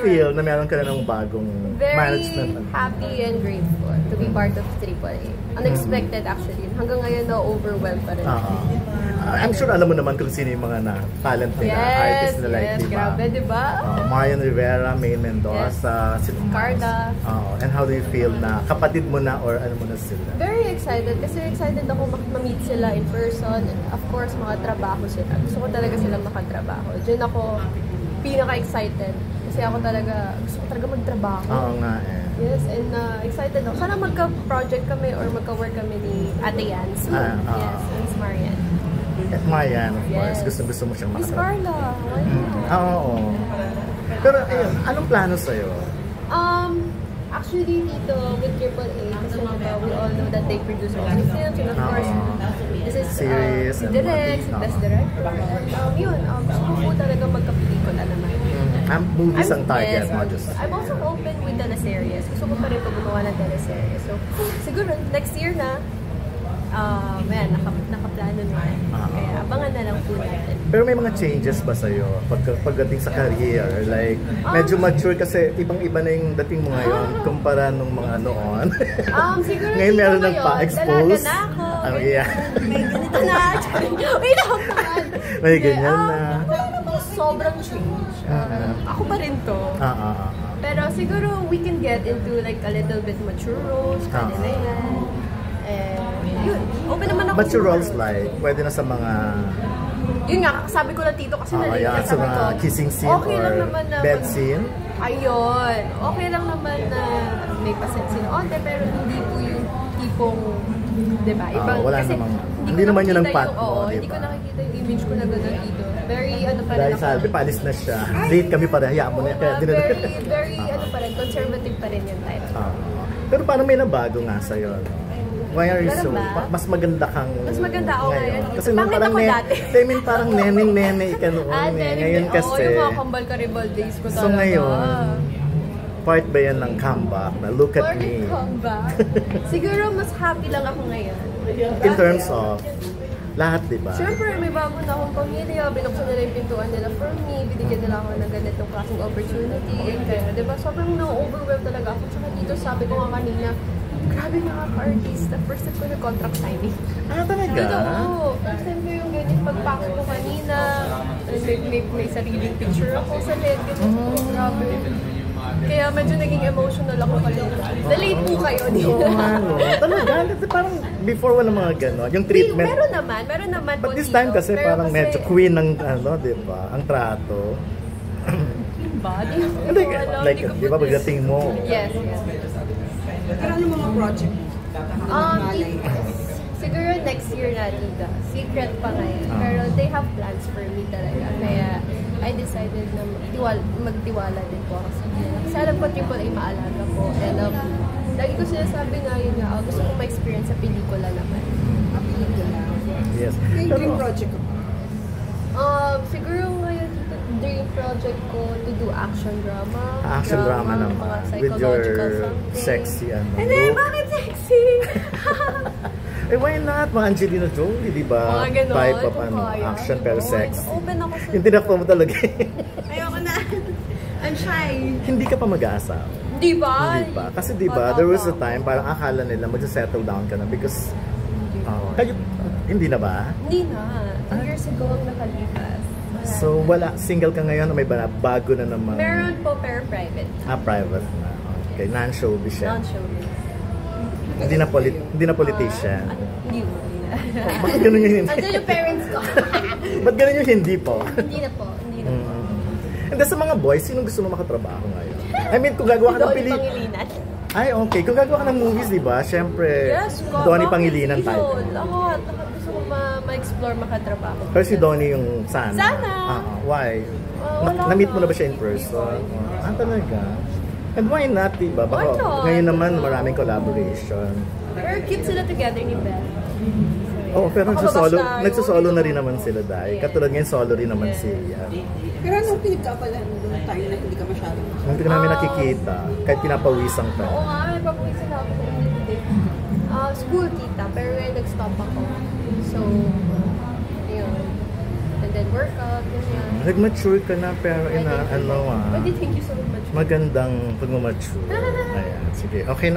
feel na meron ka na ng bagong management? Very happy and grateful to be part of AAA. Unexpected actually. Hanggang ngayon na-overwhelmed pa rin. I'm sure alam mo naman kung sino yung mga talent nila, artist na like, diba? Grabe, diba? Marian Rivera, May Mendoza, Carla. And how do you feel na kapatid mo na or ano mo na sila? Very excited kasi excited ako ma-meet sila in person. And of course, mga trabaho sila. Gusto ko talaga silang makatrabaho. Diyan ako pinaka-excited. Kasi ako talaga, gusto ko talaga magtrabaho. Oo nga eh. Yes, and excited ako. Sana magka-project kami or magka-work kami ni Ate Yan. So, yes, Miss Marian. At Marian, of course. Gusto mo siyang Miss Carla, why not? Oo. Pero ayun, anong plano sa'yo? Actually, dito with AAA, kasi we all know that they produce all the films, and of course, this is series, si Direk, si Best Director. Yun, gusto ko po talaga magka-pelikula naman. Movies ang target mo. I'm also open with teleseries. Gusto ko pa rin po gumawa ng teleseries. So, siguro, next year na, nakaplano na. Kaya abangan na lang po natin. Pero may mga changes ba sa'yo pagdating sa career? Like, medyo mature kasi ibang-iba na yung dating mo ngayon kumpara nung mga noon. Siguro ngayon meron ng pa-expose. Dalaga na ako. Yeah. May ganito na. Wait ako naman. May ganyan na. Sobrang change. Ako pa rin to. Pero siguro we can get into like a little bit mature roles. Kanina yan. Yun, open naman ako. Mature roles like, pwede na sa mga... Yun nga, sabi ko lang tito kasi nalate ka sa mga kissing scene okay or lang naman na bed scene? Ayun. Okay lang naman na may pasensin onte, pero hindi po yung tipong, diba? Ibang, wala kasi namang, hindi naman yun ang path mo, diba? Hindi ko nakikita yung image ko na gano'n dito. Very, ano pa rin dahil sabi, paalis na siya. Late kami pa rin, hayaan mo na. Very, ano pa rin, conservative pa rin yung type. Pero paano may nabago nga sa'yo? Why are you so... Mas maganda kang... Mas maganda ako ngayon. Kasi nung parang parang nene ka noon. Ngayon kasi... yung mga kambal-karibal days ko talaga. So ngayon, part ba yan ng comeback na look at me? Comeback? Siguro mas happy lang ako ngayon. In terms of... Lahat, di ba? Siyempre, may bago na akong pamilya. Binuksan nila yung pintuan nila for me. Binigyan nila ako ng ganitong klaseng opportunity. Kaya, di ba, sobrang na-overwhelm talaga ako. Tsaka dito, sabi ko nga kanina, grabe nga ka-artist. First time ko na contract signing. Talaga? Oo. First time ko yung ganyan. Pagpasok ko kanina, may sariling picture ako sa LED. Grabe. Kaya medyo naging emotional ako kayo. Na-late po kayo dito. Talaga? Parang before wala mga gano'n. Yung treatment. Meron naman po. But this time kasi parang medyo queen ng di ba? Ang trato. Like, di ba pagdating mo? Yes. Pero ano mga project? Siguro next year na tita. Secret pa ngayon. Pero they have plans for me talaga. Kaya I decided na magtiwala din po ako sa kanila. Kasi alam ko AAA maalaga po. And lagi ko sinasabi nga yun nga, gusto ko ma-experience sa pelikula naman. Yes. Yung dream project ko? Siguro ngayon, dream project ko to do action drama. Action drama naman. With your sexy bakit sexy? Why not? Mga Angelina Jolie, di ba? Mga ganon. Type of action pero sexy. Open ako sa... Yung tinakpa mo talaga. Ayoko na. I'm shy. Hindi ka pa mag-aasa. Di ba? Hindi pa. Kasi di ba, there was a time parang akala nila mag-settle down ka na because... hindi na ba? Hindi na. 2 years ago ang nakalipas. So, wala. Single ka ngayon o may bago na naman? Meron po, pero private. Private na. Okay, non-showbiz siya. Non-showbiz. Hindi na politician. Hindi po. Bakit ganun yung hindi? Andiyan yung parents ko. Ba't ganun yung hindi po? Hindi na po. And sa mga boys, sino gusto mo makatrabaho ngayon? I mean, kung gagawa ka ng Pangilinan. Ay, okay. Kung gagawa ka ng movies, di ba? Siyempre, Donnie Pangilinan tayo. Lahat. Gusto ko ma-explore makatrabaho. Pero si Donnie yung sana. Sana! Why? Na-meet mo na ba siya in person? Talaga? And why not, diba? Baka ngayon naman maraming collaboration. Pero cute sila together ni Belle. Pero nagsosolo na rin naman sila dahil. Katulad ngayon, solo rin naman siya. Pero anong pinagkapalan doon tayo na hindi ka masyadong? Hindi ka namin nakikita, kahit pinapawisang ka. Oo nga, may papawisan ako na hindi. School, tita, pero nag-stop ako. So, yun. And then workout, ganyan. Nag-mature ka na, pero Thank you. ano Thank you so much. magandang pag-mature. Ayan, sige. Okay na.